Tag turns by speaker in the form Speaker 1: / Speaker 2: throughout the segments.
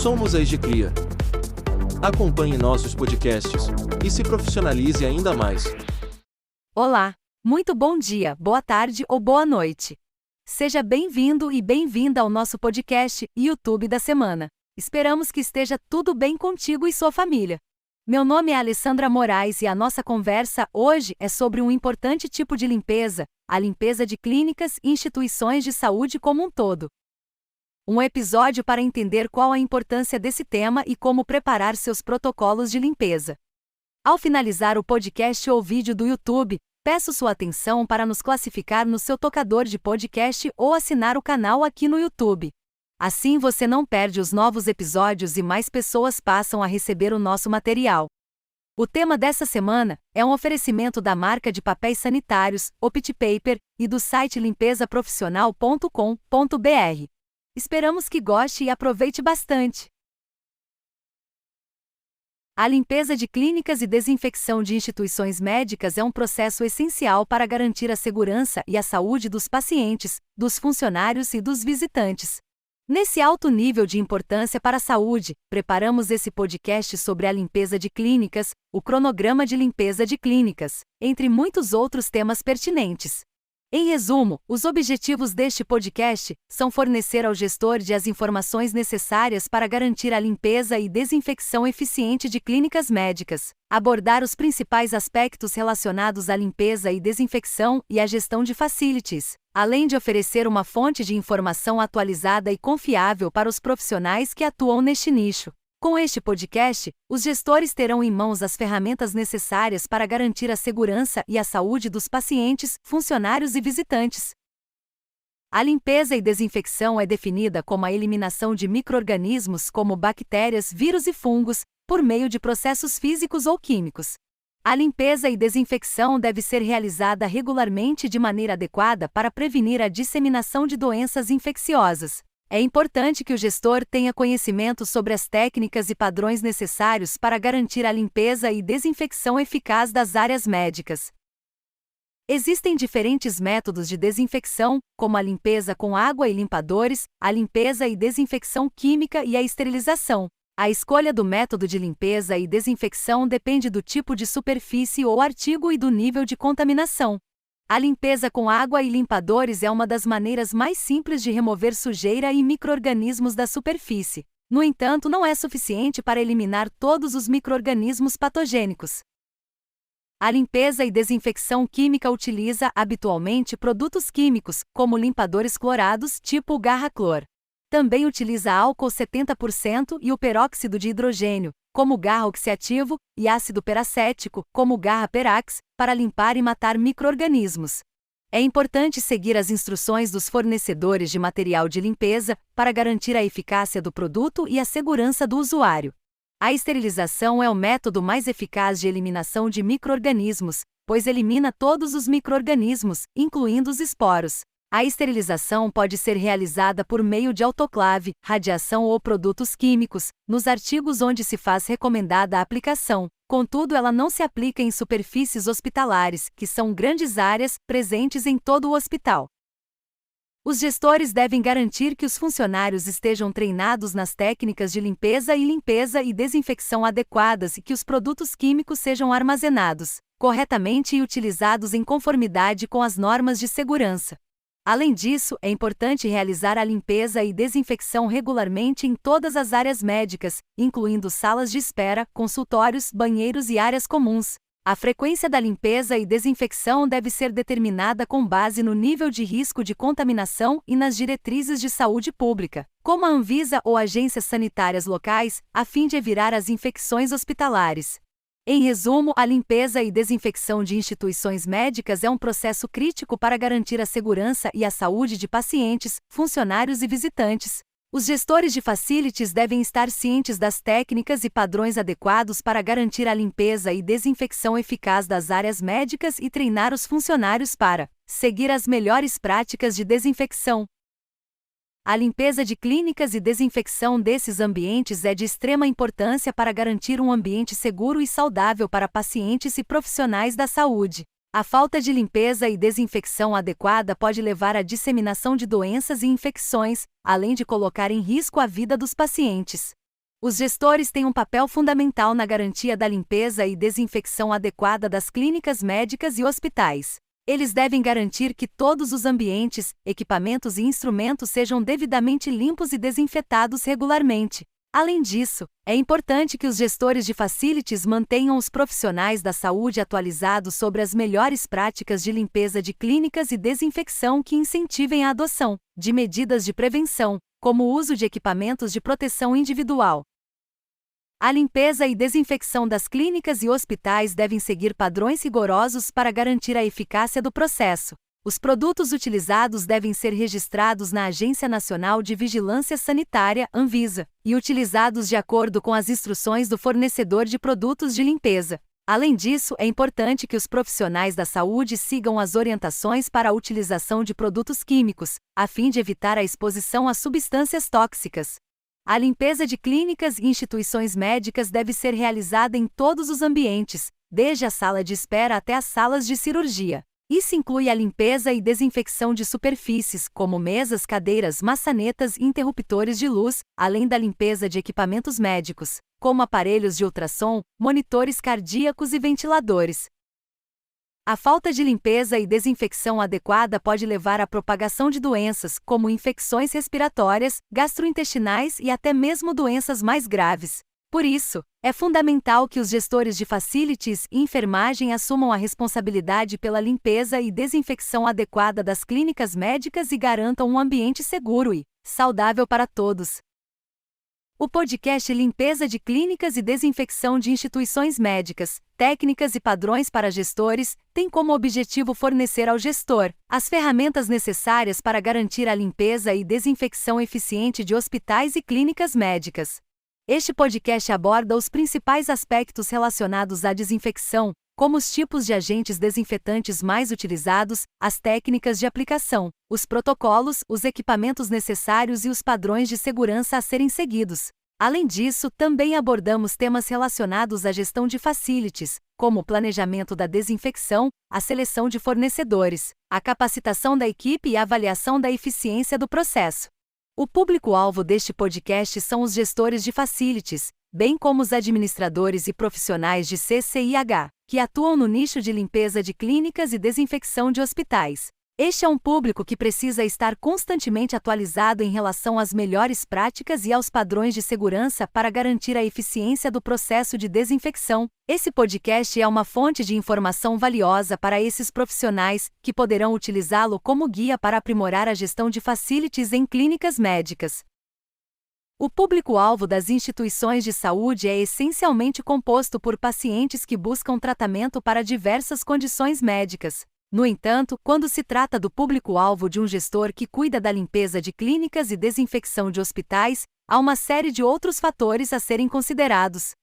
Speaker 1: Somos a EGCLIA. Acompanhe nossos podcasts e se profissionalize ainda mais.
Speaker 2: Olá, muito bom dia, boa tarde ou boa noite. Seja bem-vindo e bem-vinda ao nosso podcast YouTube da semana. Esperamos que esteja tudo bem contigo e sua família. Meu nome é Alessandra Moraes e a nossa conversa hoje é sobre um importante tipo de limpeza, a limpeza de clínicas e instituições de saúde como um todo. Um episódio para entender qual a importância desse tema e como preparar seus protocolos de limpeza. Ao finalizar o podcast ou vídeo do YouTube, peço sua atenção para nos classificar no seu tocador de podcast ou assinar o canal aqui no YouTube. Assim você não perde os novos episódios e mais pessoas passam a receber o nosso material. O tema dessa semana é um oferecimento da marca de papéis sanitários, OptiPaper, e do site limpesaprofissional.com.br. Esperamos que goste e aproveite bastante. A limpeza de clínicas e desinfecção de instituições médicas é um processo essencial para garantir a segurança e a saúde dos pacientes, dos funcionários e dos visitantes. Nesse alto nível de importância para a saúde, preparamos esse podcast sobre a limpeza de clínicas, o cronograma de limpeza de clínicas, entre muitos outros temas pertinentes. Em resumo, os objetivos deste podcast são fornecer ao gestor as informações necessárias para garantir a limpeza e desinfecção eficiente de clínicas médicas, abordar os principais aspectos relacionados à limpeza e desinfecção e à gestão de facilities, além de oferecer uma fonte de informação atualizada e confiável para os profissionais que atuam neste nicho. Com este podcast, os gestores terão em mãos as ferramentas necessárias para garantir a segurança e a saúde dos pacientes, funcionários e visitantes. A limpeza e desinfecção é definida como a eliminação de micro-organismos como bactérias, vírus e fungos, por meio de processos físicos ou químicos. A limpeza e desinfecção deve ser realizada regularmente de maneira adequada para prevenir a disseminação de doenças infecciosas. É importante que o gestor tenha conhecimento sobre as técnicas e padrões necessários para garantir a limpeza e desinfecção eficaz das áreas médicas. Existem diferentes métodos de desinfecção, como a limpeza com água e limpadores, a limpeza e desinfecção química e a esterilização. A escolha do método de limpeza e desinfecção depende do tipo de superfície ou artigo e do nível de contaminação. A limpeza com água e limpadores é uma das maneiras mais simples de remover sujeira e micro-organismos da superfície. No entanto, não é suficiente para eliminar todos os micro-organismos patogênicos. A limpeza e desinfecção química utiliza, habitualmente, produtos químicos, como limpadores clorados tipo Garraclor. Também utiliza álcool 70% e o peróxido de hidrogênio, como garra oxiativo, e ácido peracético, como garra perax, para limpar e matar micro-organismos. É importante seguir as instruções dos fornecedores de material de limpeza para garantir a eficácia do produto e a segurança do usuário. A esterilização é o método mais eficaz de eliminação de micro-organismos, pois elimina todos os micro-organismos, incluindo os esporos. A esterilização pode ser realizada por meio de autoclave, radiação ou produtos químicos, nos artigos onde se faz recomendada a aplicação. Contudo, ela não se aplica em superfícies hospitalares, que são grandes áreas, presentes em todo o hospital. Os gestores devem garantir que os funcionários estejam treinados nas técnicas de limpeza e desinfecção adequadas e que os produtos químicos sejam armazenados corretamente e utilizados em conformidade com as normas de segurança. Além disso, é importante realizar a limpeza e desinfecção regularmente em todas as áreas médicas, incluindo salas de espera, consultórios, banheiros e áreas comuns. A frequência da limpeza e desinfecção deve ser determinada com base no nível de risco de contaminação e nas diretrizes de saúde pública, como a Anvisa ou agências sanitárias locais, a fim de evitar as infecções hospitalares. Em resumo, a limpeza e desinfecção de instituições médicas é um processo crítico para garantir a segurança e a saúde de pacientes, funcionários e visitantes. Os gestores de facilities devem estar cientes das técnicas e padrões adequados para garantir a limpeza e desinfecção eficaz das áreas médicas e treinar os funcionários para seguir as melhores práticas de desinfecção. A limpeza de clínicas e desinfecção desses ambientes é de extrema importância para garantir um ambiente seguro e saudável para pacientes e profissionais da saúde. A falta de limpeza e desinfecção adequada pode levar à disseminação de doenças e infecções, além de colocar em risco a vida dos pacientes. Os gestores têm um papel fundamental na garantia da limpeza e desinfecção adequada das clínicas médicas e hospitais. Eles devem garantir que todos os ambientes, equipamentos e instrumentos sejam devidamente limpos e desinfetados regularmente. Além disso, é importante que os gestores de facilities mantenham os profissionais da saúde atualizados sobre as melhores práticas de limpeza de clínicas e desinfecção que incentivem a adoção de medidas de prevenção, como o uso de equipamentos de proteção individual. A limpeza e desinfecção das clínicas e hospitais devem seguir padrões rigorosos para garantir a eficácia do processo. Os produtos utilizados devem ser registrados na Agência Nacional de Vigilância Sanitária, Anvisa, e utilizados de acordo com as instruções do fornecedor de produtos de limpeza. Além disso, é importante que os profissionais da saúde sigam as orientações para a utilização de produtos químicos, a fim de evitar a exposição a substâncias tóxicas. A limpeza de clínicas e instituições médicas deve ser realizada em todos os ambientes, desde a sala de espera até as salas de cirurgia. Isso inclui a limpeza e desinfecção de superfícies, como mesas, cadeiras, maçanetas e interruptores de luz, além da limpeza de equipamentos médicos, como aparelhos de ultrassom, monitores cardíacos e ventiladores. A falta de limpeza e desinfecção adequada pode levar à propagação de doenças, como infecções respiratórias, gastrointestinais e até mesmo doenças mais graves. Por isso, é fundamental que os gestores de facilities e enfermagem assumam a responsabilidade pela limpeza e desinfecção adequada das clínicas médicas e garantam um ambiente seguro e saudável para todos. O podcast Limpeza de Clínicas e Desinfecção de Instituições Médicas, Técnicas e Padrões para Gestores, tem como objetivo fornecer ao gestor as ferramentas necessárias para garantir a limpeza e desinfecção eficiente de hospitais e clínicas médicas. Este podcast aborda os principais aspectos relacionados à desinfecção, como os tipos de agentes desinfetantes mais utilizados, as técnicas de aplicação, os protocolos, os equipamentos necessários e os padrões de segurança a serem seguidos. Além disso, também abordamos temas relacionados à gestão de facilities, como o planejamento da desinfecção, a seleção de fornecedores, a capacitação da equipe e a avaliação da eficiência do processo. O público-alvo deste podcast são os gestores de facilities, bem como os administradores e profissionais de CCIH, que atuam no nicho de limpeza de clínicas e desinfecção de hospitais. Este é um público que precisa estar constantemente atualizado em relação às melhores práticas e aos padrões de segurança para garantir a eficiência do processo de desinfecção. Esse podcast é uma fonte de informação valiosa para esses profissionais, que poderão utilizá-lo como guia para aprimorar a gestão de facilities em clínicas médicas. O público-alvo das instituições de saúde é essencialmente composto por pacientes que buscam tratamento para diversas condições médicas. No entanto, quando se trata do público-alvo de um gestor que cuida da limpeza de clínicas e desinfecção de hospitais, há uma série de outros fatores a serem considerados.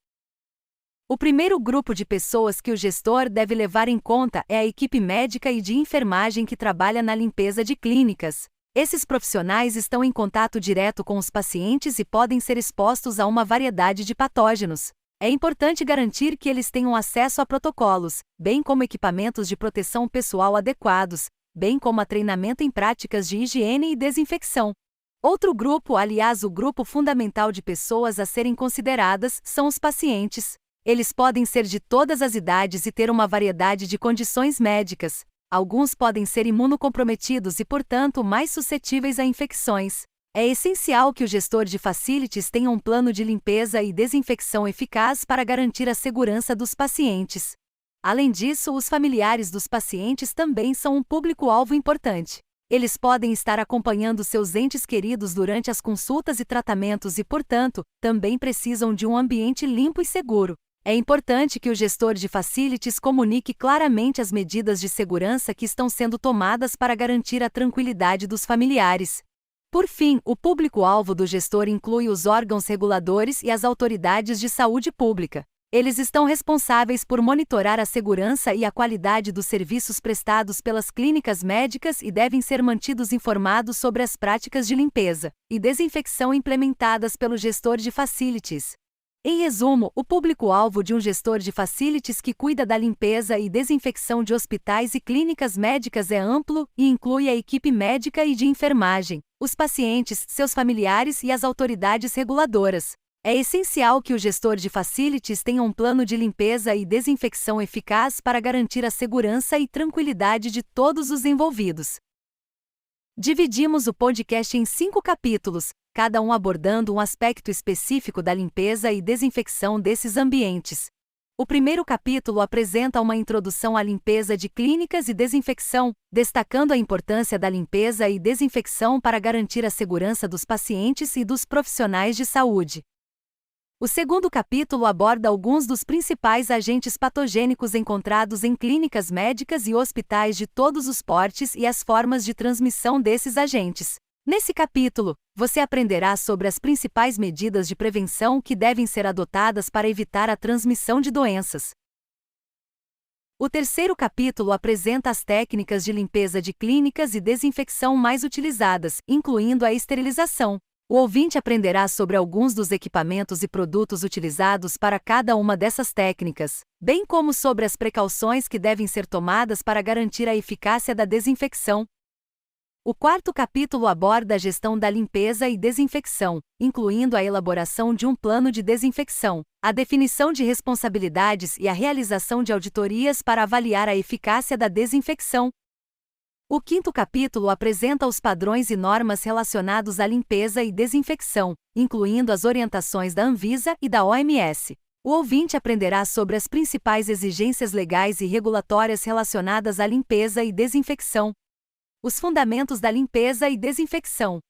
Speaker 2: O primeiro grupo de pessoas que o gestor deve levar em conta é a equipe médica e de enfermagem que trabalha na limpeza de clínicas. Esses profissionais estão em contato direto com os pacientes e podem ser expostos a uma variedade de patógenos. É importante garantir que eles tenham acesso a protocolos, bem como equipamentos de proteção pessoal adequados, bem como a treinamento em práticas de higiene e desinfecção. Outro grupo, aliás, o grupo fundamental de pessoas a serem consideradas, são os pacientes. Eles podem ser de todas as idades e ter uma variedade de condições médicas. Alguns podem ser imunocomprometidos e, portanto, mais suscetíveis a infecções. É essencial que o gestor de facilities tenha um plano de limpeza e desinfecção eficaz para garantir a segurança dos pacientes. Além disso, os familiares dos pacientes também são um público-alvo importante. Eles podem estar acompanhando seus entes queridos durante as consultas e tratamentos e, portanto, também precisam de um ambiente limpo e seguro. É importante que o gestor de facilities comunique claramente as medidas de segurança que estão sendo tomadas para garantir a tranquilidade dos familiares. Por fim, o público-alvo do gestor inclui os órgãos reguladores e as autoridades de saúde pública. Eles estão responsáveis por monitorar a segurança e a qualidade dos serviços prestados pelas clínicas médicas e devem ser mantidos informados sobre as práticas de limpeza e desinfecção implementadas pelo gestor de facilities. Em resumo, o público-alvo de um gestor de facilities que cuida da limpeza e desinfecção de hospitais e clínicas médicas é amplo e inclui a equipe médica e de enfermagem, os pacientes, seus familiares e as autoridades reguladoras. É essencial que o gestor de facilities tenha um plano de limpeza e desinfecção eficaz para garantir a segurança e tranquilidade de todos os envolvidos. Dividimos o podcast em 5 capítulos, cada um abordando um aspecto específico da limpeza e desinfecção desses ambientes. O primeiro capítulo apresenta uma introdução à limpeza de clínicas e desinfecção, destacando a importância da limpeza e desinfecção para garantir a segurança dos pacientes e dos profissionais de saúde. O segundo capítulo aborda alguns dos principais agentes patogênicos encontrados em clínicas médicas e hospitais de todos os portes e as formas de transmissão desses agentes. Nesse capítulo, você aprenderá sobre as principais medidas de prevenção que devem ser adotadas para evitar a transmissão de doenças. O terceiro capítulo apresenta as técnicas de limpeza de clínicas e desinfecção mais utilizadas, incluindo a esterilização. O ouvinte aprenderá sobre alguns dos equipamentos e produtos utilizados para cada uma dessas técnicas, bem como sobre as precauções que devem ser tomadas para garantir a eficácia da desinfecção. O quarto capítulo aborda a gestão da limpeza e desinfecção, incluindo a elaboração de um plano de desinfecção, a definição de responsabilidades e a realização de auditorias para avaliar a eficácia da desinfecção. O quinto capítulo apresenta os padrões e normas relacionados à limpeza e desinfecção, incluindo as orientações da Anvisa e da OMS. O ouvinte aprenderá sobre as principais exigências legais e regulatórias relacionadas à limpeza e desinfecção. Os fundamentos da limpeza e desinfecção.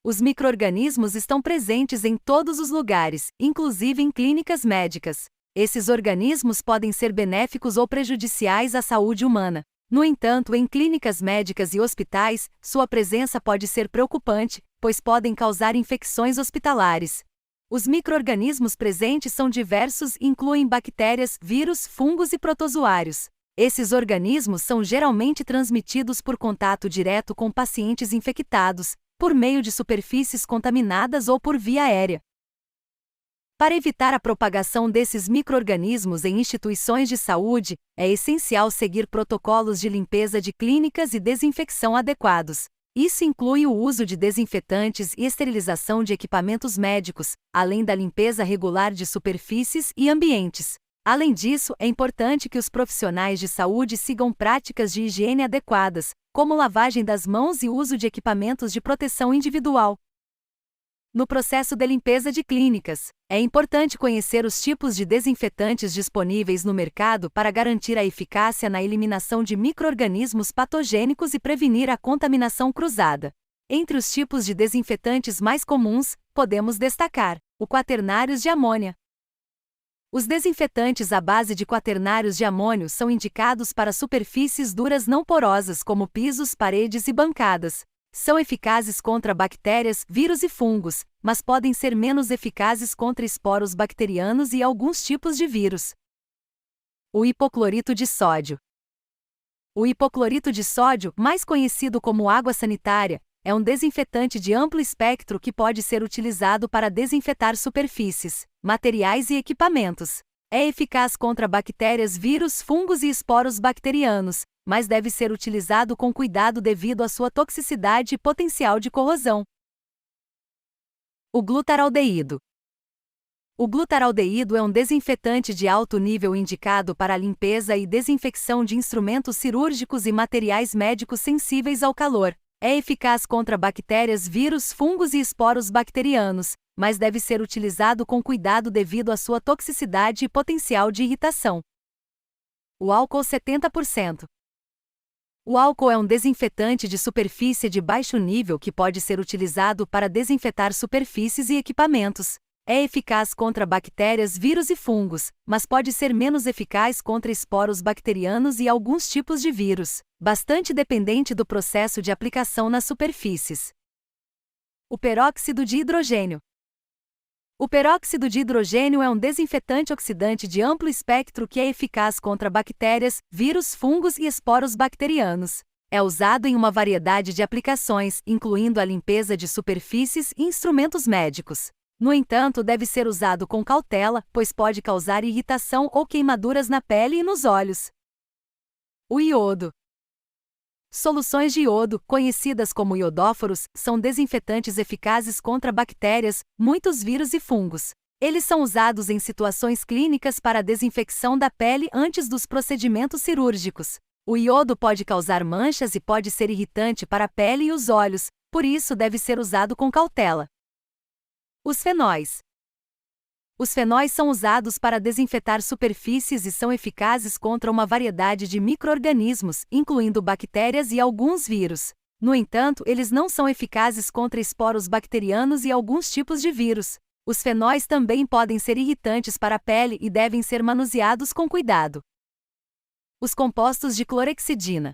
Speaker 2: Os micro-organismos estão presentes em todos os lugares, inclusive em clínicas médicas. Esses organismos podem ser benéficos ou prejudiciais à saúde humana. No entanto, em clínicas médicas e hospitais, sua presença pode ser preocupante, pois podem causar infecções hospitalares. Os micro-organismos presentes são diversos e incluem bactérias, vírus, fungos e protozoários. Esses organismos são geralmente transmitidos por contato direto com pacientes infectados, por meio de superfícies contaminadas ou por via aérea. Para evitar a propagação desses micro-organismos em instituições de saúde, é essencial seguir protocolos de limpeza de clínicas e desinfecção adequados. Isso inclui o uso de desinfetantes e esterilização de equipamentos médicos, além da limpeza regular de superfícies e ambientes. Além disso, é importante que os profissionais de saúde sigam práticas de higiene adequadas, como lavagem das mãos e uso de equipamentos de proteção individual. No processo de limpeza de clínicas, é importante conhecer os tipos de desinfetantes disponíveis no mercado para garantir a eficácia na eliminação de micro-organismos patogênicos e prevenir a contaminação cruzada. Entre os tipos de desinfetantes mais comuns, podemos destacar o quaternários de amônia. Os desinfetantes à base de quaternários de amônio são indicados para superfícies duras não porosas como pisos, paredes e bancadas. São eficazes contra bactérias, vírus e fungos, mas podem ser menos eficazes contra esporos bacterianos e alguns tipos de vírus. O hipoclorito de sódio. O hipoclorito de sódio, mais conhecido como água sanitária, é um desinfetante de amplo espectro que pode ser utilizado para desinfetar superfícies, materiais e equipamentos. É eficaz contra bactérias, vírus, fungos e esporos bacterianos, mas deve ser utilizado com cuidado devido à sua toxicidade e potencial de corrosão. O glutaraldeído. O glutaraldeído é um desinfetante de alto nível indicado para a limpeza e desinfecção de instrumentos cirúrgicos e materiais médicos sensíveis ao calor. É eficaz contra bactérias, vírus, fungos e esporos bacterianos, mas deve ser utilizado com cuidado devido à sua toxicidade e potencial de irritação. O álcool 70%. O álcool é um desinfetante de superfície de baixo nível que pode ser utilizado para desinfetar superfícies e equipamentos. É eficaz contra bactérias, vírus e fungos, mas pode ser menos eficaz contra esporos bacterianos e alguns tipos de vírus, bastante dependente do processo de aplicação nas superfícies. O peróxido de hidrogênio. O peróxido de hidrogênio é um desinfetante oxidante de amplo espectro que é eficaz contra bactérias, vírus, fungos e esporos bacterianos. É usado em uma variedade de aplicações, incluindo a limpeza de superfícies e instrumentos médicos. No entanto, deve ser usado com cautela, pois pode causar irritação ou queimaduras na pele e nos olhos. O iodo. Soluções de iodo, conhecidas como iodóforos, são desinfetantes eficazes contra bactérias, muitos vírus e fungos. Eles são usados em situações clínicas para a desinfecção da pele antes dos procedimentos cirúrgicos. O iodo pode causar manchas e pode ser irritante para a pele e os olhos, por isso deve ser usado com cautela. Os fenóis. Os fenóis são usados para desinfetar superfícies e são eficazes contra uma variedade de micro-organismos, incluindo bactérias e alguns vírus. No entanto, eles não são eficazes contra esporos bacterianos e alguns tipos de vírus. Os fenóis também podem ser irritantes para a pele e devem ser manuseados com cuidado. Os compostos de clorexidina.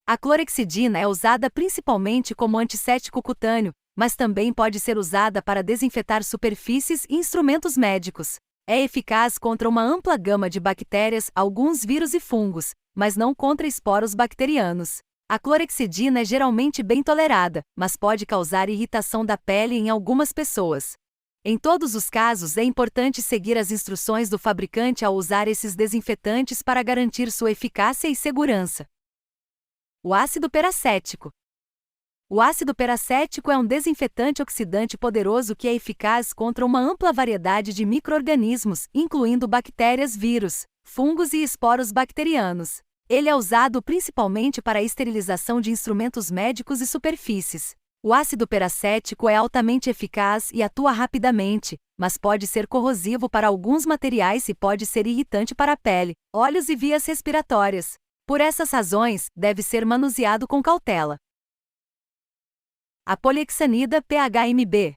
Speaker 2: A clorexidina é usada principalmente como antisséptico cutâneo, mas também pode ser usada para desinfetar superfícies e instrumentos médicos. É eficaz contra uma ampla gama de bactérias, alguns vírus e fungos, mas não contra esporos bacterianos. A clorexidina é geralmente bem tolerada, mas pode causar irritação da pele em algumas pessoas. Em todos os casos, é importante seguir as instruções do fabricante ao usar esses desinfetantes para garantir sua eficácia e segurança. O ácido peracético. O ácido peracético é um desinfetante oxidante poderoso que é eficaz contra uma ampla variedade de micro-organismos, incluindo bactérias, vírus, fungos e esporos bacterianos. Ele é usado principalmente para a esterilização de instrumentos médicos e superfícies. O ácido peracético é altamente eficaz e atua rapidamente, mas pode ser corrosivo para alguns materiais e pode ser irritante para a pele, olhos e vias respiratórias. Por essas razões, deve ser manuseado com cautela. A polihexanida PHMB.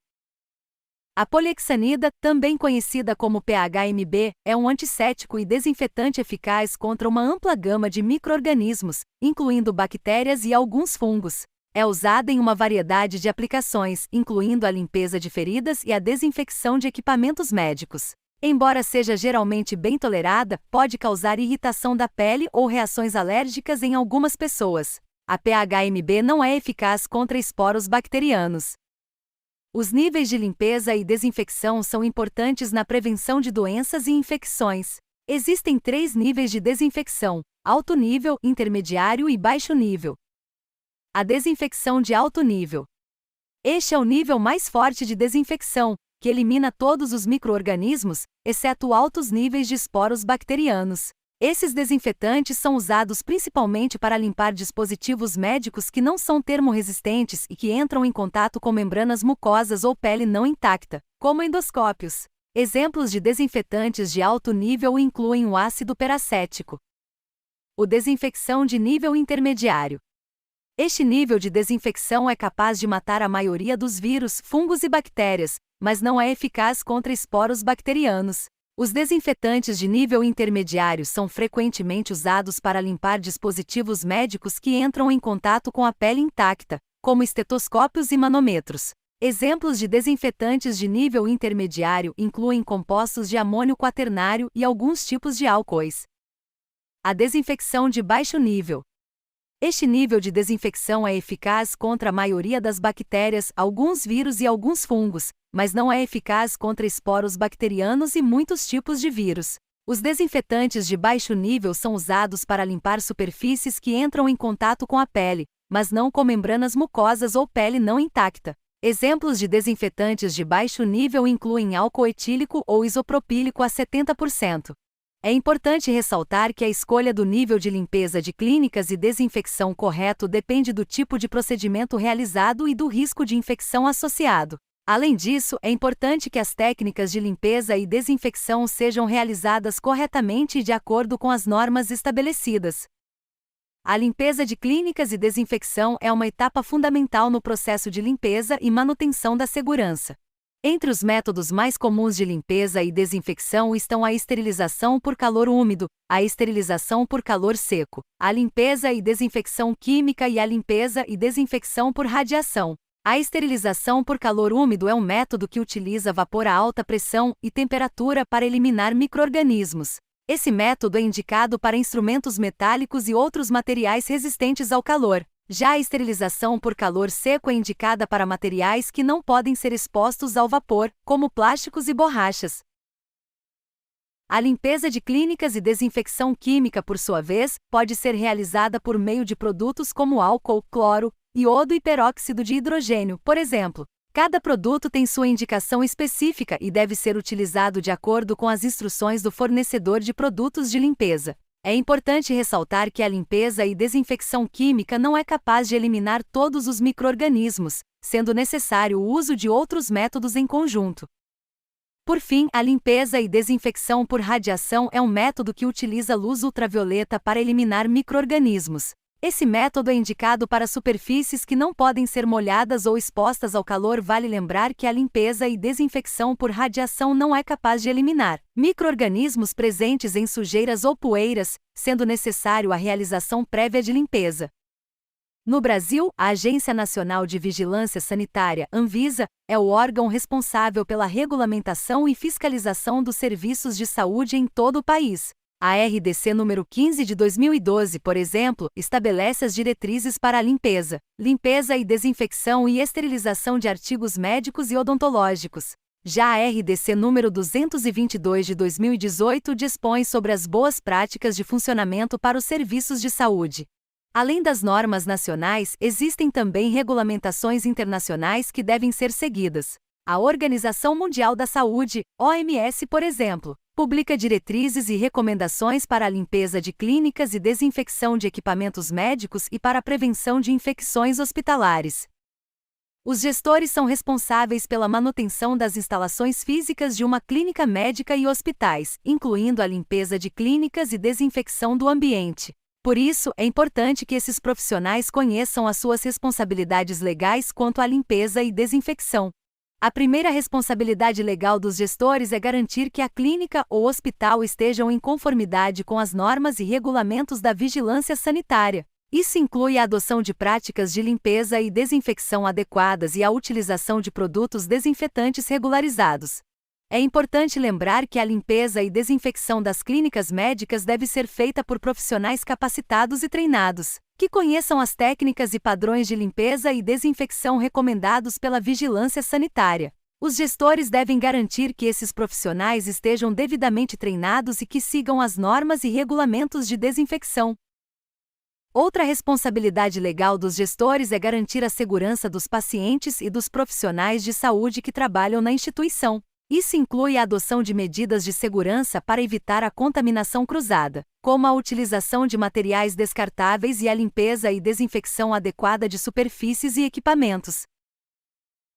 Speaker 2: A polihexanida, também conhecida como PHMB, é um antisséptico e desinfetante eficaz contra uma ampla gama de micro-organismos, incluindo bactérias e alguns fungos. É usada em uma variedade de aplicações, incluindo a limpeza de feridas e a desinfecção de equipamentos médicos. Embora seja geralmente bem tolerada, pode causar irritação da pele ou reações alérgicas em algumas pessoas. A PHMB não é eficaz contra esporos bacterianos. Os níveis de limpeza e desinfecção são importantes na prevenção de doenças e infecções. Existem 3 níveis de desinfecção: alto nível, intermediário e baixo nível. A desinfecção de alto nível. Este é o nível mais forte de desinfecção, que elimina todos os micro-organismos, exceto altos níveis de esporos bacterianos. Esses desinfetantes são usados principalmente para limpar dispositivos médicos que não são termorresistentes e que entram em contato com membranas mucosas ou pele não intacta, como endoscópios. Exemplos de desinfetantes de alto nível incluem o ácido peracético. O desinfecção de nível intermediário. Este nível de desinfecção é capaz de matar a maioria dos vírus, fungos e bactérias, mas não é eficaz contra esporos bacterianos. Os desinfetantes de nível intermediário são frequentemente usados para limpar dispositivos médicos que entram em contato com a pele intacta, como estetoscópios e manômetros. Exemplos de desinfetantes de nível intermediário incluem compostos de amônio quaternário e alguns tipos de álcoois. A desinfecção de baixo nível. Este nível de desinfecção é eficaz contra a maioria das bactérias, alguns vírus e alguns fungos, mas não é eficaz contra esporos bacterianos e muitos tipos de vírus. Os desinfetantes de baixo nível são usados para limpar superfícies que entram em contato com a pele, mas não com membranas mucosas ou pele não intacta. Exemplos de desinfetantes de baixo nível incluem álcool etílico ou isopropílico a 70%. É importante ressaltar que a escolha do nível de limpeza de clínicas e desinfecção correto depende do tipo de procedimento realizado e do risco de infecção associado. Além disso, é importante que as técnicas de limpeza e desinfecção sejam realizadas corretamente e de acordo com as normas estabelecidas. A limpeza de clínicas e desinfecção é uma etapa fundamental no processo de limpeza e manutenção da segurança. Entre os métodos mais comuns de limpeza e desinfecção estão a esterilização por calor úmido, a esterilização por calor seco, a limpeza e desinfecção química e a limpeza e desinfecção por radiação. A esterilização por calor úmido é um método que utiliza vapor a alta pressão e temperatura para eliminar micro-organismos. Esse método é indicado para instrumentos metálicos e outros materiais resistentes ao calor. Já a esterilização por calor seco é indicada para materiais que não podem ser expostos ao vapor, como plásticos e borrachas. A limpeza de clínicas e desinfecção química, por sua vez, pode ser realizada por meio de produtos como álcool, cloro, iodo e peróxido de hidrogênio, por exemplo. Cada produto tem sua indicação específica e deve ser utilizado de acordo com as instruções do fornecedor de produtos de limpeza. É importante ressaltar que a limpeza e desinfecção química não é capaz de eliminar todos os micro-organismos, sendo necessário o uso de outros métodos em conjunto. Por fim, a limpeza e desinfecção por radiação é um método que utiliza luz ultravioleta para eliminar micro-organismos. Esse método é indicado para superfícies que não podem ser molhadas ou expostas ao calor. Vale lembrar que a limpeza e desinfecção por radiação não é capaz de eliminar micro-organismos presentes em sujeiras ou poeiras, sendo necessário a realização prévia de limpeza. No Brasil, a Agência Nacional de Vigilância Sanitária, Anvisa, é o órgão responsável pela regulamentação e fiscalização dos serviços de saúde em todo o país. A RDC número 15 de 2012, por exemplo, estabelece as diretrizes para a limpeza e desinfecção e esterilização de artigos médicos e odontológicos. Já a RDC número 222 de 2018 dispõe sobre as boas práticas de funcionamento para os serviços de saúde. Além das normas nacionais, existem também regulamentações internacionais que devem ser seguidas. A Organização Mundial da Saúde, OMS, por exemplo, publica diretrizes e recomendações para a limpeza de clínicas e desinfecção de equipamentos médicos e para a prevenção de infecções hospitalares. Os gestores são responsáveis pela manutenção das instalações físicas de uma clínica médica e hospitais, incluindo a limpeza de clínicas e desinfecção do ambiente. Por isso, é importante que esses profissionais conheçam as suas responsabilidades legais quanto à limpeza e desinfecção. A primeira responsabilidade legal dos gestores é garantir que a clínica ou hospital estejam em conformidade com as normas e regulamentos da vigilância sanitária. Isso inclui a adoção de práticas de limpeza e desinfecção adequadas e a utilização de produtos desinfetantes regularizados. É importante lembrar que a limpeza e desinfecção das clínicas médicas deve ser feita por profissionais capacitados e treinados, que conheçam as técnicas e padrões de limpeza e desinfecção recomendados pela vigilância sanitária. Os gestores devem garantir que esses profissionais estejam devidamente treinados e que sigam as normas e regulamentos de desinfecção. Outra responsabilidade legal dos gestores é garantir a segurança dos pacientes e dos profissionais de saúde que trabalham na instituição. Isso inclui a adoção de medidas de segurança para evitar a contaminação cruzada, como a utilização de materiais descartáveis e a limpeza e desinfecção adequada de superfícies e equipamentos.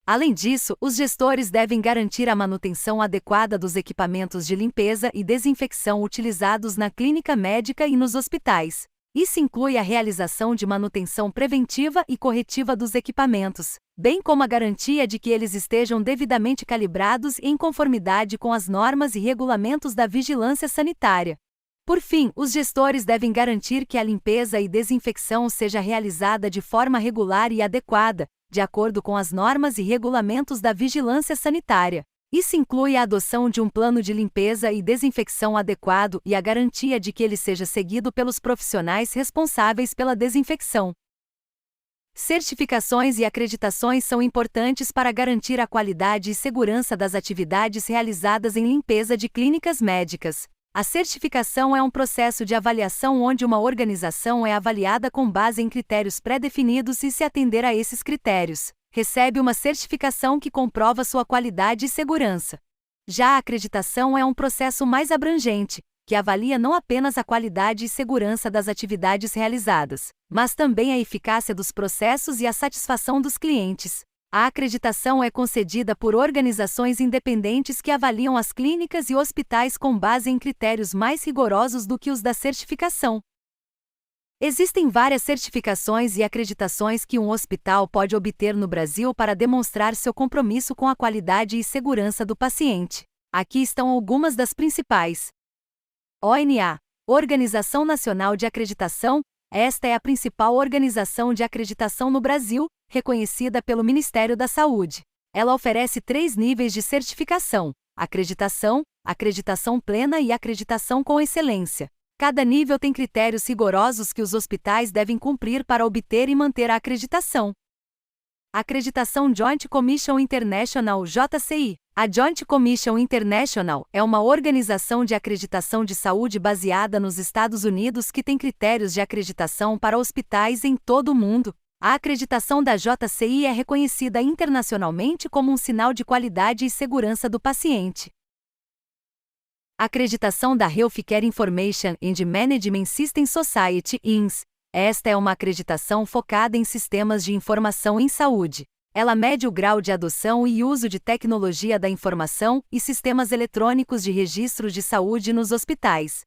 Speaker 2: Além disso, os gestores devem garantir a manutenção adequada dos equipamentos de limpeza e desinfecção utilizados na clínica médica e nos hospitais. Isso inclui a realização de manutenção preventiva e corretiva dos equipamentos, bem como a garantia de que eles estejam devidamente calibrados e em conformidade com as normas e regulamentos da vigilância sanitária. Por fim, os gestores devem garantir que a limpeza e desinfecção seja realizada de forma regular e adequada, de acordo com as normas e regulamentos da vigilância sanitária. Isso inclui a adoção de um plano de limpeza e desinfecção adequado e a garantia de que ele seja seguido pelos profissionais responsáveis pela desinfecção. Certificações e acreditações são importantes para garantir a qualidade e segurança das atividades realizadas em limpeza de clínicas médicas. A certificação é um processo de avaliação onde uma organização é avaliada com base em critérios pré-definidos e, se atender a esses critérios, recebe uma certificação que comprova sua qualidade e segurança. Já a acreditação é um processo mais abrangente, que avalia não apenas a qualidade e segurança das atividades realizadas, mas também a eficácia dos processos e a satisfação dos clientes. A acreditação é concedida por organizações independentes que avaliam as clínicas e hospitais com base em critérios mais rigorosos do que os da certificação. Existem várias certificações e acreditações que um hospital pode obter no Brasil para demonstrar seu compromisso com a qualidade e segurança do paciente. Aqui estão algumas das principais. ONA, Organização Nacional de Acreditação. Esta é a principal organização de acreditação no Brasil, reconhecida pelo Ministério da Saúde. Ela oferece 3 níveis de certificação: acreditação, acreditação plena e acreditação com excelência. Cada nível tem critérios rigorosos que os hospitais devem cumprir para obter e manter a acreditação. Acreditação Joint Commission International (JCI). A Joint Commission International é uma organização de acreditação de saúde baseada nos Estados Unidos que tem critérios de acreditação para hospitais em todo o mundo. A acreditação da JCI é reconhecida internacionalmente como um sinal de qualidade e segurança do paciente. Acreditação da Healthcare Information and Management System Society, INS. Esta é uma acreditação focada em sistemas de informação em saúde. Ela mede o grau de adoção e uso de tecnologia da informação e sistemas eletrônicos de registro de saúde nos hospitais.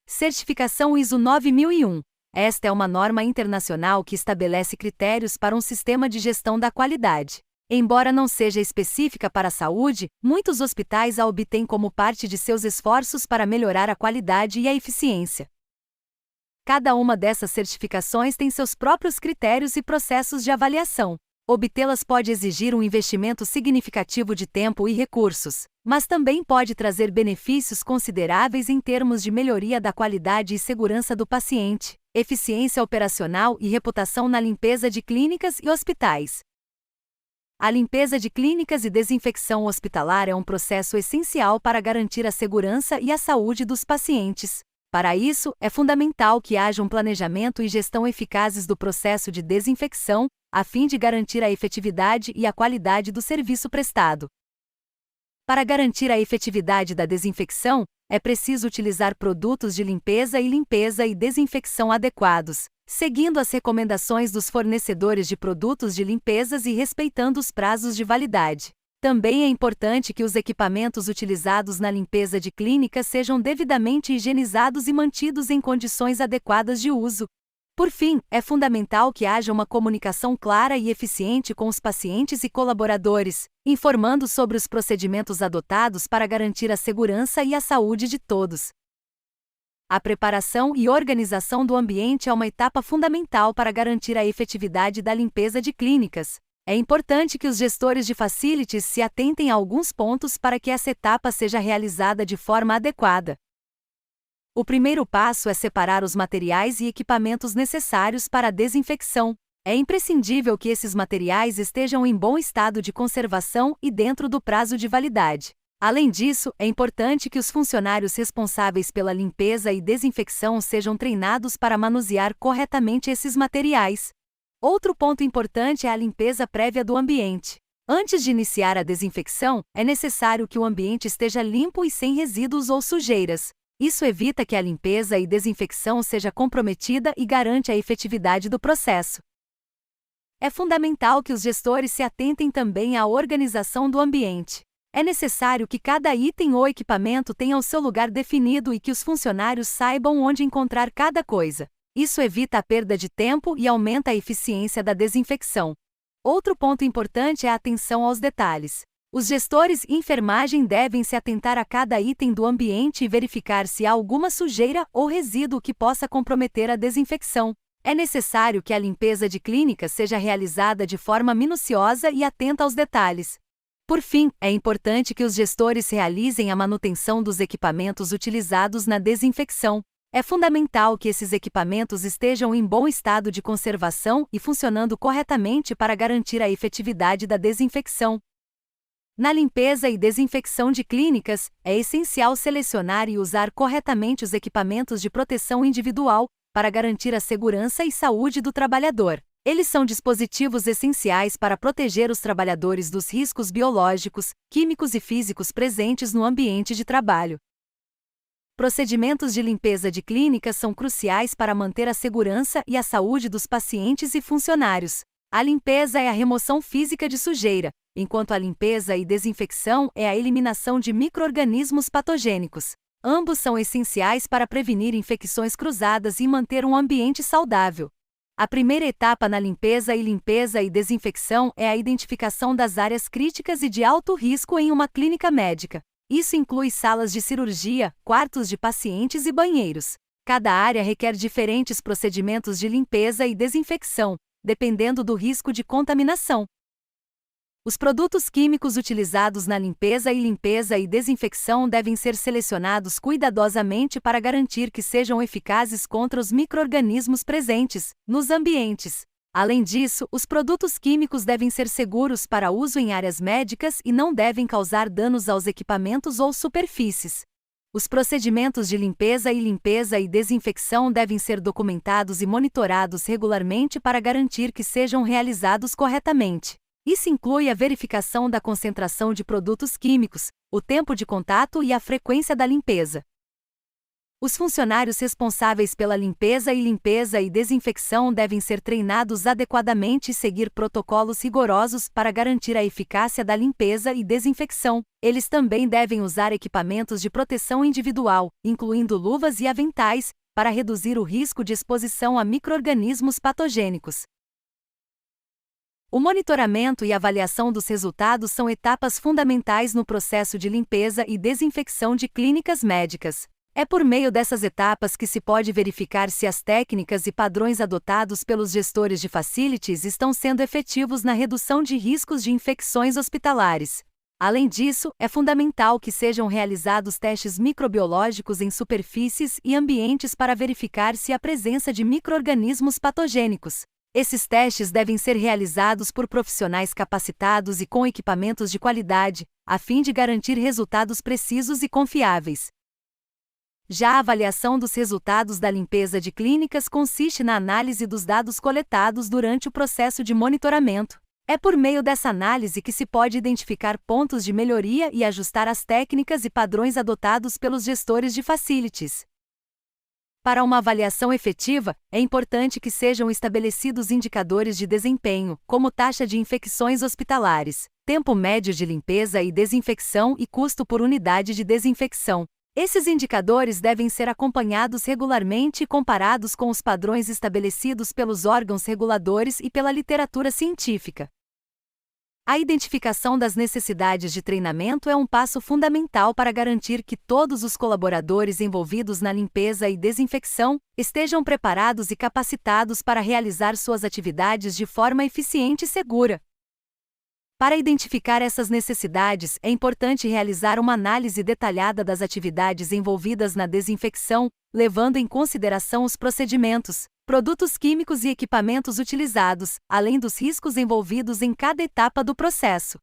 Speaker 2: Certificação ISO 9001. Esta é uma norma internacional que estabelece critérios para um sistema de gestão da qualidade. Embora não seja específica para a saúde, muitos hospitais a obtêm como parte de seus esforços para melhorar a qualidade e a eficiência. Cada uma dessas certificações tem seus próprios critérios e processos de avaliação. Obtê-las pode exigir um investimento significativo de tempo e recursos, mas também pode trazer benefícios consideráveis em termos de melhoria da qualidade e segurança do paciente, eficiência operacional e reputação na limpeza de clínicas e hospitais. A limpeza de clínicas e desinfecção hospitalar é um processo essencial para garantir a segurança e a saúde dos pacientes. Para isso, é fundamental que haja um planejamento e gestão eficazes do processo de desinfecção, a fim de garantir a efetividade e a qualidade do serviço prestado. Para garantir a efetividade da desinfecção, é preciso utilizar produtos de limpeza e desinfecção adequados, seguindo as recomendações dos fornecedores de produtos de limpezas e respeitando os prazos de validade. Também é importante que os equipamentos utilizados na limpeza de clínicas sejam devidamente higienizados e mantidos em condições adequadas de uso. Por fim, é fundamental que haja uma comunicação clara e eficiente com os pacientes e colaboradores, informando sobre os procedimentos adotados para garantir a segurança e a saúde de todos. A preparação e organização do ambiente é uma etapa fundamental para garantir a efetividade da limpeza de clínicas. É importante que os gestores de facilities se atentem a alguns pontos para que essa etapa seja realizada de forma adequada. O primeiro passo é separar os materiais e equipamentos necessários para a desinfecção. É imprescindível que esses materiais estejam em bom estado de conservação e dentro do prazo de validade. Além disso, é importante que os funcionários responsáveis pela limpeza e desinfecção sejam treinados para manusear corretamente esses materiais. Outro ponto importante é a limpeza prévia do ambiente. Antes de iniciar a desinfecção, é necessário que o ambiente esteja limpo e sem resíduos ou sujeiras. Isso evita que a limpeza e desinfecção seja comprometida e garante a efetividade do processo. É fundamental que os gestores se atentem também à organização do ambiente. É necessário que cada item ou equipamento tenha o seu lugar definido e que os funcionários saibam onde encontrar cada coisa. Isso evita a perda de tempo e aumenta a eficiência da desinfecção. Outro ponto importante é a atenção aos detalhes. Os gestores e enfermagem devem se atentar a cada item do ambiente e verificar se há alguma sujeira ou resíduo que possa comprometer a desinfecção. É necessário que a limpeza de clínicas seja realizada de forma minuciosa e atenta aos detalhes. Por fim, é importante que os gestores realizem a manutenção dos equipamentos utilizados na desinfecção. É fundamental que esses equipamentos estejam em bom estado de conservação e funcionando corretamente para garantir a efetividade da desinfecção. Na limpeza e desinfecção de clínicas, é essencial selecionar e usar corretamente os equipamentos de proteção individual, para garantir a segurança e saúde do trabalhador. Eles são dispositivos essenciais para proteger os trabalhadores dos riscos biológicos, químicos e físicos presentes no ambiente de trabalho. Procedimentos de limpeza de clínicas são cruciais para manter a segurança e a saúde dos pacientes e funcionários. A limpeza é a remoção física de sujeira, enquanto a limpeza e desinfecção é a eliminação de micro-organismos patogênicos. Ambos são essenciais para prevenir infecções cruzadas e manter um ambiente saudável. A primeira etapa na limpeza e desinfecção é a identificação das áreas críticas e de alto risco em uma clínica médica. Isso inclui salas de cirurgia, quartos de pacientes e banheiros. Cada área requer diferentes procedimentos de limpeza e desinfecção, dependendo do risco de contaminação. Os produtos químicos utilizados na limpeza e desinfecção devem ser selecionados cuidadosamente para garantir que sejam eficazes contra os micro-organismos presentes nos ambientes. Além disso, os produtos químicos devem ser seguros para uso em áreas médicas e não devem causar danos aos equipamentos ou superfícies. Os procedimentos de limpeza e desinfecção devem ser documentados e monitorados regularmente para garantir que sejam realizados corretamente. Isso inclui a verificação da concentração de produtos químicos, o tempo de contato e a frequência da limpeza. Os funcionários responsáveis pela limpeza e desinfecção devem ser treinados adequadamente e seguir protocolos rigorosos para garantir a eficácia da limpeza e desinfecção. Eles também devem usar equipamentos de proteção individual, incluindo luvas e aventais, para reduzir o risco de exposição a micro-organismos patogênicos. O monitoramento e avaliação dos resultados são etapas fundamentais no processo de limpeza e desinfecção de clínicas médicas. É por meio dessas etapas que se pode verificar se as técnicas e padrões adotados pelos gestores de facilities estão sendo efetivos na redução de riscos de infecções hospitalares. Além disso, é fundamental que sejam realizados testes microbiológicos em superfícies e ambientes para verificar se há presença de micro-organismos patogênicos. Esses testes devem ser realizados por profissionais capacitados e com equipamentos de qualidade, a fim de garantir resultados precisos e confiáveis. Já a avaliação dos resultados da limpeza de clínicas consiste na análise dos dados coletados durante o processo de monitoramento. É por meio dessa análise que se pode identificar pontos de melhoria e ajustar as técnicas e padrões adotados pelos gestores de facilities. Para uma avaliação efetiva, é importante que sejam estabelecidos indicadores de desempenho, como taxa de infecções hospitalares, tempo médio de limpeza e desinfecção e custo por unidade de desinfecção. Esses indicadores devem ser acompanhados regularmente e comparados com os padrões estabelecidos pelos órgãos reguladores e pela literatura científica. A identificação das necessidades de treinamento é um passo fundamental para garantir que todos os colaboradores envolvidos na limpeza e desinfecção estejam preparados e capacitados para realizar suas atividades de forma eficiente e segura. Para identificar essas necessidades, é importante realizar uma análise detalhada das atividades envolvidas na desinfecção, levando em consideração os procedimentos, produtos químicos e equipamentos utilizados, além dos riscos envolvidos em cada etapa do processo.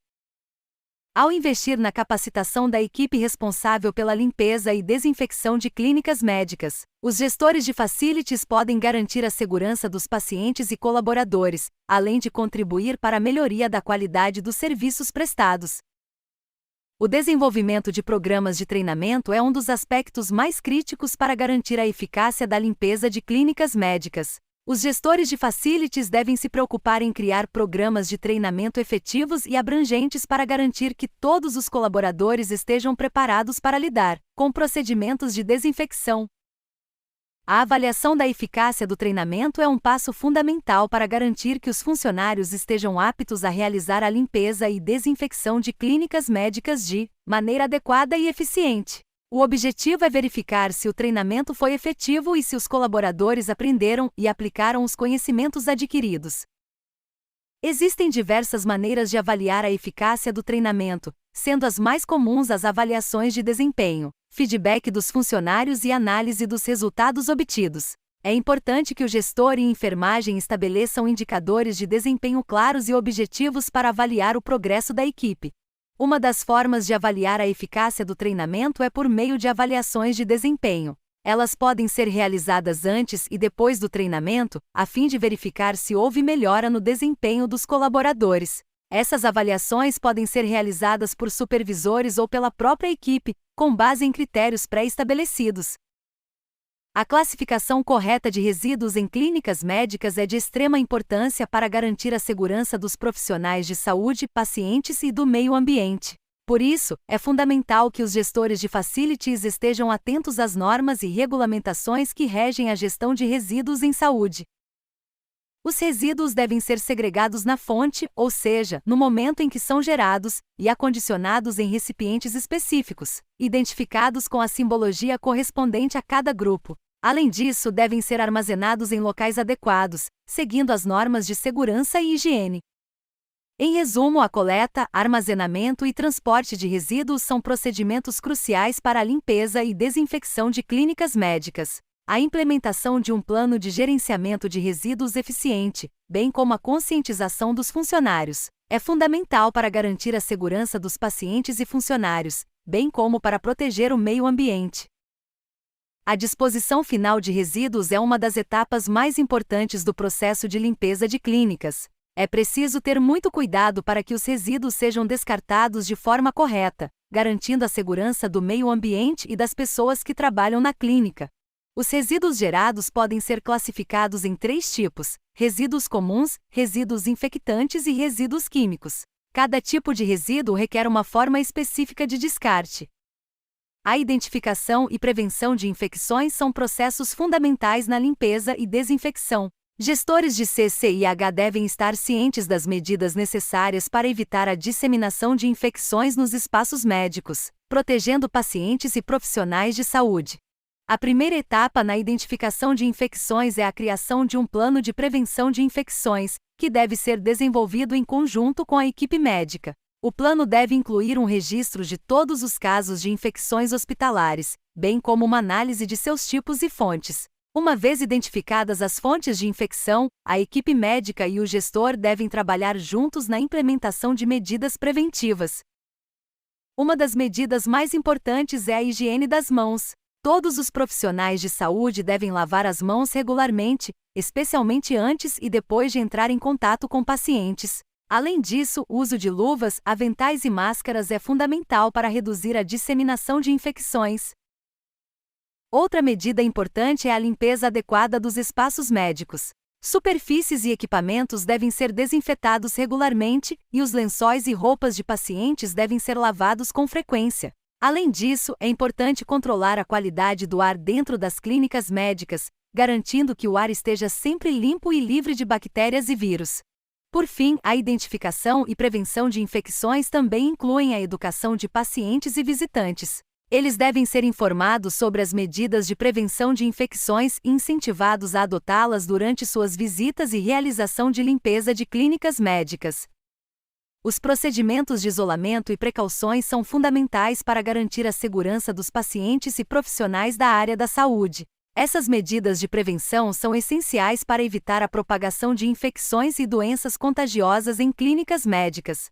Speaker 2: Ao investir na capacitação da equipe responsável pela limpeza e desinfecção de clínicas médicas, os gestores de facilities podem garantir a segurança dos pacientes e colaboradores, além de contribuir para a melhoria da qualidade dos serviços prestados. O desenvolvimento de programas de treinamento é um dos aspectos mais críticos para garantir a eficácia da limpeza de clínicas médicas. Os gestores de facilities devem se preocupar em criar programas de treinamento efetivos e abrangentes para garantir que todos os colaboradores estejam preparados para lidar com procedimentos de desinfecção. A avaliação da eficácia do treinamento é um passo fundamental para garantir que os funcionários estejam aptos a realizar a limpeza e desinfecção de clínicas médicas de maneira adequada e eficiente. O objetivo é verificar se o treinamento foi efetivo e se os colaboradores aprenderam e aplicaram os conhecimentos adquiridos. Existem diversas maneiras de avaliar a eficácia do treinamento, sendo as mais comuns as avaliações de desempenho, feedback dos funcionários e análise dos resultados obtidos. É importante que o gestor e enfermagem estabeleçam indicadores de desempenho claros e objetivos para avaliar o progresso da equipe. Uma das formas de avaliar a eficácia do treinamento é por meio de avaliações de desempenho. Elas podem ser realizadas antes e depois do treinamento, a fim de verificar se houve melhora no desempenho dos colaboradores. Essas avaliações podem ser realizadas por supervisores ou pela própria equipe, com base em critérios pré-estabelecidos. A classificação correta de resíduos em clínicas médicas é de extrema importância para garantir a segurança dos profissionais de saúde, pacientes e do meio ambiente. Por isso, é fundamental que os gestores de facilities estejam atentos às normas e regulamentações que regem a gestão de resíduos em saúde. Os resíduos devem ser segregados na fonte, ou seja, no momento em que são gerados, e acondicionados em recipientes específicos, identificados com a simbologia correspondente a cada grupo. Além disso, devem ser armazenados em locais adequados, seguindo as normas de segurança e higiene. Em resumo, a coleta, armazenamento e transporte de resíduos são procedimentos cruciais para a limpeza e desinfecção de clínicas médicas. A implementação de um plano de gerenciamento de resíduos eficiente, bem como a conscientização dos funcionários, é fundamental para garantir a segurança dos pacientes e funcionários, bem como para proteger o meio ambiente. A disposição final de resíduos é uma das etapas mais importantes do processo de limpeza de clínicas. É preciso ter muito cuidado para que os resíduos sejam descartados de forma correta, garantindo a segurança do meio ambiente e das pessoas que trabalham na clínica. Os resíduos gerados podem ser classificados em 3 tipos: resíduos comuns, resíduos infectantes e resíduos químicos. Cada tipo de resíduo requer uma forma específica de descarte. A identificação e prevenção de infecções são processos fundamentais na limpeza e desinfecção. Gestores de CCIH devem estar cientes das medidas necessárias para evitar a disseminação de infecções nos espaços médicos, protegendo pacientes e profissionais de saúde. A primeira etapa na identificação de infecções é a criação de um plano de prevenção de infecções, que deve ser desenvolvido em conjunto com a equipe médica. O plano deve incluir um registro de todos os casos de infecções hospitalares, bem como uma análise de seus tipos e fontes. Uma vez identificadas as fontes de infecção, a equipe médica e o gestor devem trabalhar juntos na implementação de medidas preventivas. Uma das medidas mais importantes é a higiene das mãos. Todos os profissionais de saúde devem lavar as mãos regularmente, especialmente antes e depois de entrar em contato com pacientes. Além disso, o uso de luvas, aventais e máscaras é fundamental para reduzir a disseminação de infecções. Outra medida importante é a limpeza adequada dos espaços médicos. Superfícies e equipamentos devem ser desinfetados regularmente, e os lençóis e roupas de pacientes devem ser lavados com frequência. Além disso, é importante controlar a qualidade do ar dentro das clínicas médicas, garantindo que o ar esteja sempre limpo e livre de bactérias e vírus. Por fim, a identificação e prevenção de infecções também incluem a educação de pacientes e visitantes. Eles devem ser informados sobre as medidas de prevenção de infecções e incentivados a adotá-las durante suas visitas e realização de limpeza de clínicas médicas. Os procedimentos de isolamento e precauções são fundamentais para garantir a segurança dos pacientes e profissionais da área da saúde. Essas medidas de prevenção são essenciais para evitar a propagação de infecções e doenças contagiosas em clínicas médicas.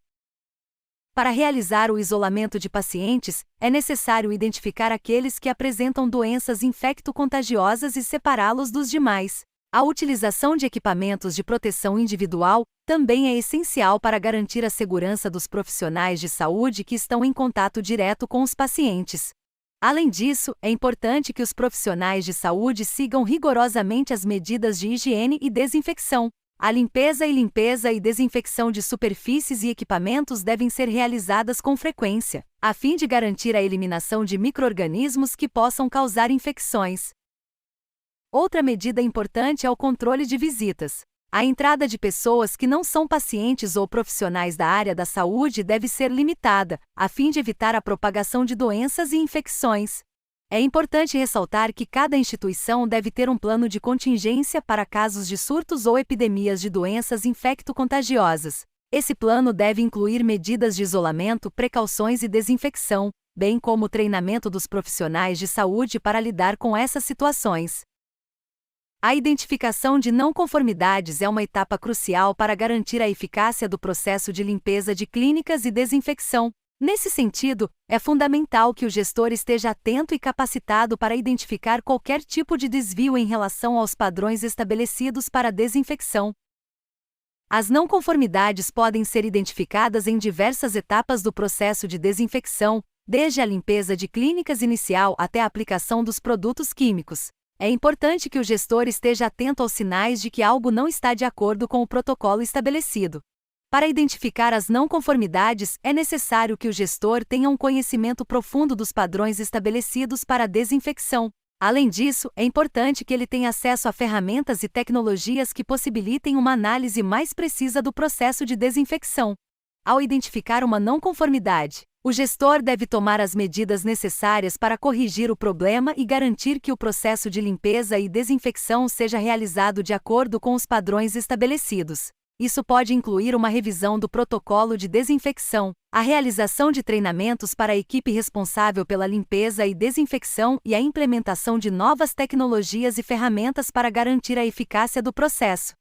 Speaker 2: Para realizar o isolamento de pacientes, é necessário identificar aqueles que apresentam doenças infecto-contagiosas e separá-los dos demais. A utilização de equipamentos de proteção individual também é essencial para garantir a segurança dos profissionais de saúde que estão em contato direto com os pacientes. Além disso, é importante que os profissionais de saúde sigam rigorosamente as medidas de higiene e desinfecção. A limpeza e desinfecção de superfícies e equipamentos devem ser realizadas com frequência, a fim de garantir a eliminação de micro-organismos que possam causar infecções. Outra medida importante é o controle de visitas. A entrada de pessoas que não são pacientes ou profissionais da área da saúde deve ser limitada, a fim de evitar a propagação de doenças e infecções. É importante ressaltar que cada instituição deve ter um plano de contingência para casos de surtos ou epidemias de doenças infecto-contagiosas. Esse plano deve incluir medidas de isolamento, precauções e desinfecção, bem como o treinamento dos profissionais de saúde para lidar com essas situações. A identificação de não conformidades é uma etapa crucial para garantir a eficácia do processo de limpeza de clínicas e desinfecção. Nesse sentido, é fundamental que o gestor esteja atento e capacitado para identificar qualquer tipo de desvio em relação aos padrões estabelecidos para a desinfecção. As não conformidades podem ser identificadas em diversas etapas do processo de desinfecção, desde a limpeza de clínicas inicial até a aplicação dos produtos químicos. É importante que o gestor esteja atento aos sinais de que algo não está de acordo com o protocolo estabelecido. Para identificar as não conformidades, é necessário que o gestor tenha um conhecimento profundo dos padrões estabelecidos para a desinfecção. Além disso, é importante que ele tenha acesso a ferramentas e tecnologias que possibilitem uma análise mais precisa do processo de desinfecção. Ao identificar uma não conformidade, o gestor deve tomar as medidas necessárias para corrigir o problema e garantir que o processo de limpeza e desinfecção seja realizado de acordo com os padrões estabelecidos. Isso pode incluir uma revisão do protocolo de desinfecção, a realização de treinamentos para a equipe responsável pela limpeza e desinfecção e a implementação de novas tecnologias e ferramentas para garantir a eficácia do processo.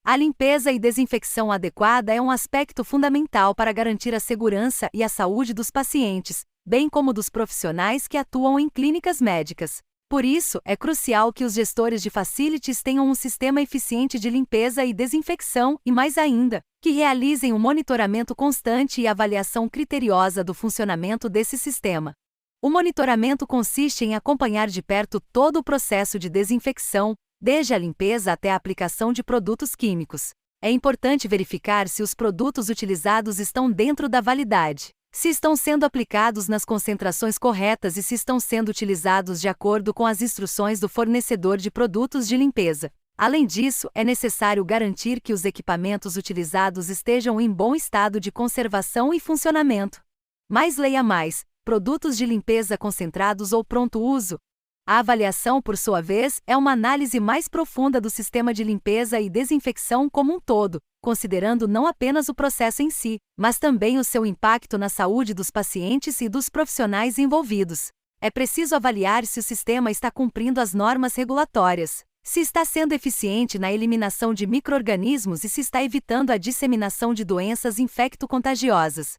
Speaker 2: A limpeza e desinfecção adequada é um aspecto fundamental para garantir a segurança e a saúde dos pacientes, bem como dos profissionais que atuam em clínicas médicas. Por isso, é crucial que os gestores de facilities tenham um sistema eficiente de limpeza e desinfecção e, mais ainda, que realizem um monitoramento constante e avaliação criteriosa do funcionamento desse sistema. O monitoramento consiste em acompanhar de perto todo o processo de desinfecção, desde a limpeza até a aplicação de produtos químicos. É importante verificar se os produtos utilizados estão dentro da validade, se estão sendo aplicados nas concentrações corretas e se estão sendo utilizados de acordo com as instruções do fornecedor de produtos de limpeza. Além disso, é necessário garantir que os equipamentos utilizados estejam em bom estado de conservação e funcionamento. Mais leia mais, produtos de limpeza concentrados ou pronto uso. A avaliação, por sua vez, é uma análise mais profunda do sistema de limpeza e desinfecção como um todo, considerando não apenas o processo em si, mas também o seu impacto na saúde dos pacientes e dos profissionais envolvidos. É preciso avaliar se o sistema está cumprindo as normas regulatórias, se está sendo eficiente na eliminação de micro-organismos e se está evitando a disseminação de doenças infecto-contagiosas.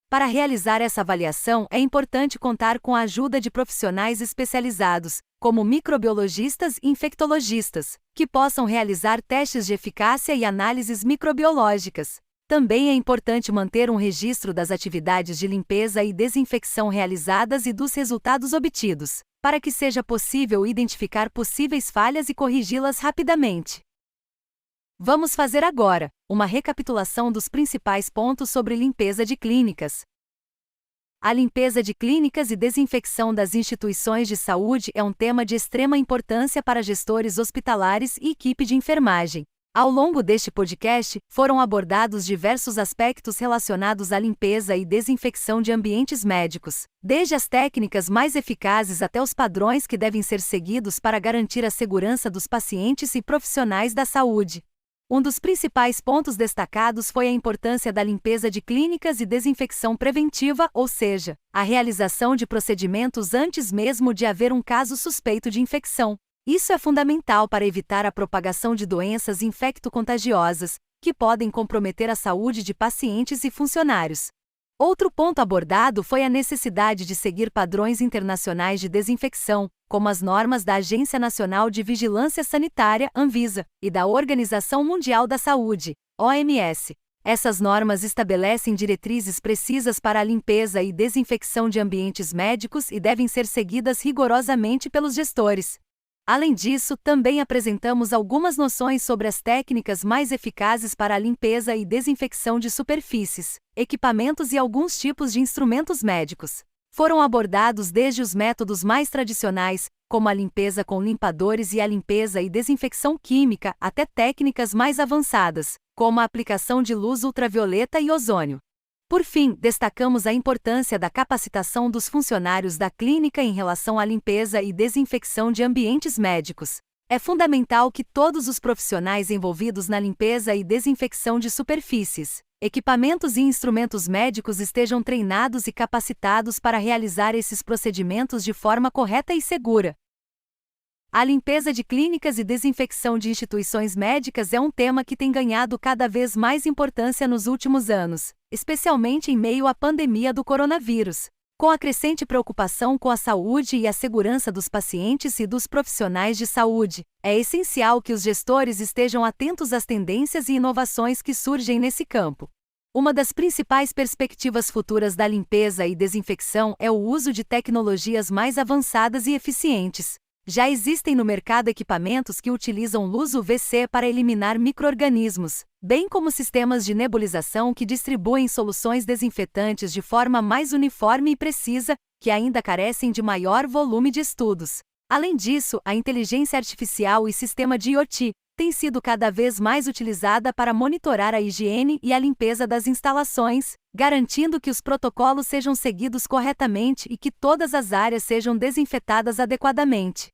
Speaker 2: Para realizar essa avaliação, é importante contar com a ajuda de profissionais especializados, como microbiologistas e infectologistas, que possam realizar testes de eficácia e análises microbiológicas. Também é importante manter um registro das atividades de limpeza e desinfecção realizadas e dos resultados obtidos, para que seja possível identificar possíveis falhas e corrigi-las rapidamente. Vamos fazer agora uma recapitulação dos principais pontos sobre limpeza de clínicas. A limpeza de clínicas e desinfecção das instituições de saúde é um tema de extrema importância para gestores hospitalares e equipe de enfermagem. Ao longo deste podcast, foram abordados diversos aspectos relacionados à limpeza e desinfecção de ambientes médicos, desde as técnicas mais eficazes até os padrões que devem ser seguidos para garantir a segurança dos pacientes e profissionais da saúde. Um dos principais pontos destacados foi a importância da limpeza de clínicas e desinfecção preventiva, ou seja, a realização de procedimentos antes mesmo de haver um caso suspeito de infecção. Isso é fundamental para evitar a propagação de doenças infecto-contagiosas, que podem comprometer a saúde de pacientes e funcionários. Outro ponto abordado foi a necessidade de seguir padrões internacionais de desinfecção, como as normas da Agência Nacional de Vigilância Sanitária, Anvisa, e da Organização Mundial da Saúde, OMS. Essas normas estabelecem diretrizes precisas para a limpeza e desinfecção de ambientes médicos e devem ser seguidas rigorosamente pelos gestores. Além disso, também apresentamos algumas noções sobre as técnicas mais eficazes para a limpeza e desinfecção de superfícies, equipamentos e alguns tipos de instrumentos médicos. Foram abordados desde os métodos mais tradicionais, como a limpeza com limpadores e a limpeza e desinfecção química, até técnicas mais avançadas, como a aplicação de luz ultravioleta e ozônio. Por fim, destacamos a importância da capacitação dos funcionários da clínica em relação à limpeza e desinfecção de ambientes médicos. É fundamental que todos os profissionais envolvidos na limpeza e desinfecção de superfícies, equipamentos e instrumentos médicos estejam treinados e capacitados para realizar esses procedimentos de forma correta e segura. A limpeza de clínicas e desinfecção de instituições médicas é um tema que tem ganhado cada vez mais importância nos últimos anos, especialmente em meio à pandemia do coronavírus. Com a crescente preocupação com a saúde e a segurança dos pacientes e dos profissionais de saúde, é essencial que os gestores estejam atentos às tendências e inovações que surgem nesse campo. Uma das principais perspectivas futuras da limpeza e desinfecção é o uso de tecnologias mais avançadas e eficientes. Já existem no mercado equipamentos que utilizam luz UVC para eliminar micro-organismos, bem como sistemas de nebulização que distribuem soluções desinfetantes de forma mais uniforme e precisa, que ainda carecem de maior volume de estudos. Além disso, a inteligência artificial e sistema de IoT têm sido cada vez mais utilizada para monitorar a higiene e a limpeza das instalações, garantindo que os protocolos sejam seguidos corretamente e que todas as áreas sejam desinfetadas adequadamente.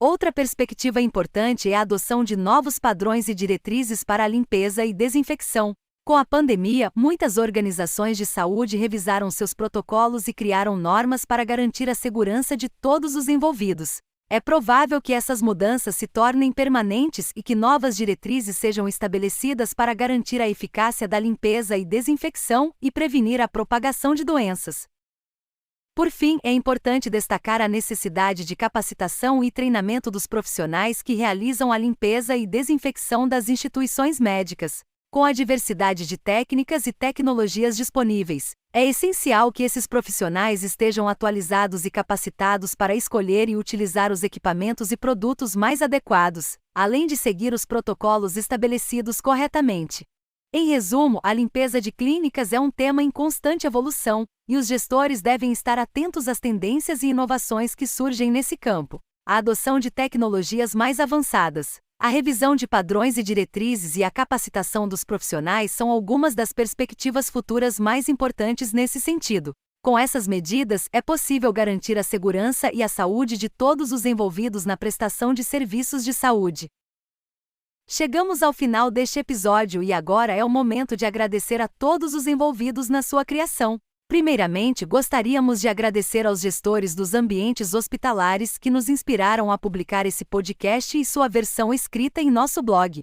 Speaker 2: Outra perspectiva importante é a adoção de novos padrões e diretrizes para a limpeza e desinfecção. Com a pandemia, muitas organizações de saúde revisaram seus protocolos e criaram normas para garantir a segurança de todos os envolvidos. É provável que essas mudanças se tornem permanentes e que novas diretrizes sejam estabelecidas para garantir a eficácia da limpeza e desinfecção e prevenir a propagação de doenças. Por fim, é importante destacar a necessidade de capacitação e treinamento dos profissionais que realizam a limpeza e desinfecção das instituições médicas. Com a diversidade de técnicas e tecnologias disponíveis, é essencial que esses profissionais estejam atualizados e capacitados para escolher e utilizar os equipamentos e produtos mais adequados, além de seguir os protocolos estabelecidos corretamente. Em resumo, a limpeza de clínicas é um tema em constante evolução, e os gestores devem estar atentos às tendências e inovações que surgem nesse campo. A adoção de tecnologias mais avançadas, a revisão de padrões e diretrizes e a capacitação dos profissionais são algumas das perspectivas futuras mais importantes nesse sentido. Com essas medidas, é possível garantir a segurança e a saúde de todos os envolvidos na prestação de serviços de saúde. Chegamos ao final deste episódio e agora é o momento de agradecer a todos os envolvidos na sua criação. Primeiramente, gostaríamos de agradecer aos gestores dos ambientes hospitalares que nos inspiraram a publicar esse podcast e sua versão escrita em nosso blog.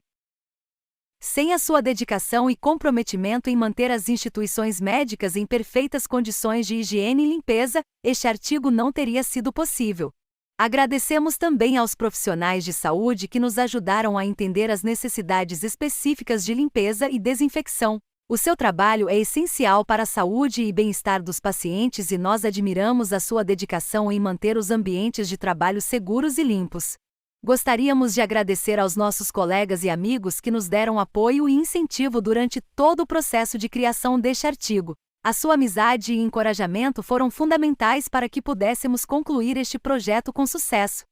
Speaker 2: Sem a sua dedicação e comprometimento em manter as instituições médicas em perfeitas condições de higiene e limpeza, este artigo não teria sido possível. Agradecemos também aos profissionais de saúde que nos ajudaram a entender as necessidades específicas de limpeza e desinfecção. O seu trabalho é essencial para a saúde e bem-estar dos pacientes e nós admiramos a sua dedicação em manter os ambientes de trabalho seguros e limpos. Gostaríamos de agradecer aos nossos colegas e amigos que nos deram apoio e incentivo durante todo o processo de criação deste artigo. A sua amizade e encorajamento foram fundamentais para que pudéssemos concluir este projeto com sucesso.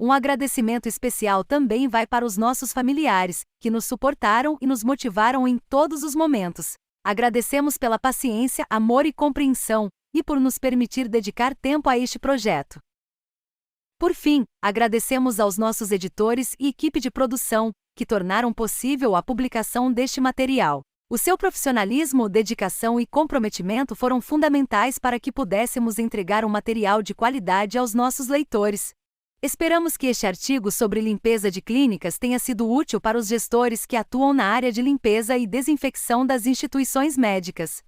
Speaker 2: Um agradecimento especial também vai para os nossos familiares, que nos suportaram e nos motivaram em todos os momentos. Agradecemos pela paciência, amor e compreensão, e por nos permitir dedicar tempo a este projeto. Por fim, agradecemos aos nossos editores e equipe de produção, que tornaram possível a publicação deste material. O seu profissionalismo, dedicação e comprometimento foram fundamentais para que pudéssemos entregar um material de qualidade aos nossos leitores. Esperamos que este artigo sobre limpeza de clínicas tenha sido útil para os gestores que atuam na área de limpeza e desinfecção das instituições médicas.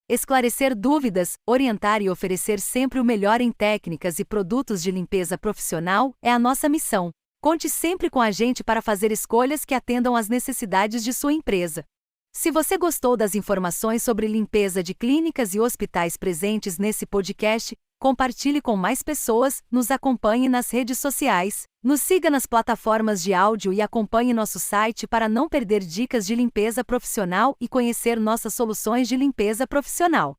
Speaker 2: Esclarecer dúvidas, orientar e oferecer sempre o melhor em técnicas e produtos de limpeza profissional é a nossa missão. Conte sempre com a gente para fazer escolhas que atendam às necessidades de sua empresa. Se você gostou das informações sobre limpeza de clínicas e hospitais presentes nesse podcast, compartilhe com mais pessoas, nos acompanhe nas redes sociais, nos siga nas plataformas de áudio e acompanhe nosso site para não perder dicas de limpeza profissional e conhecer nossas soluções de limpeza profissional.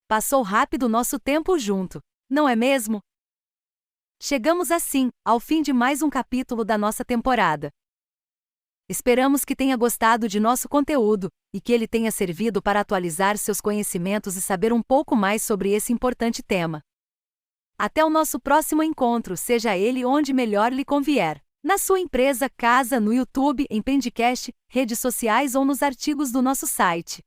Speaker 2: Passou rápido nosso tempo junto, não é mesmo? Chegamos assim, ao fim de mais um capítulo da nossa temporada. Esperamos que tenha gostado de nosso conteúdo, e que ele tenha servido para atualizar seus conhecimentos e saber um pouco mais sobre esse importante tema. Até o nosso próximo encontro, seja ele onde melhor lhe convier. Na sua empresa, casa, no YouTube, em podcast, redes sociais ou nos artigos do nosso site.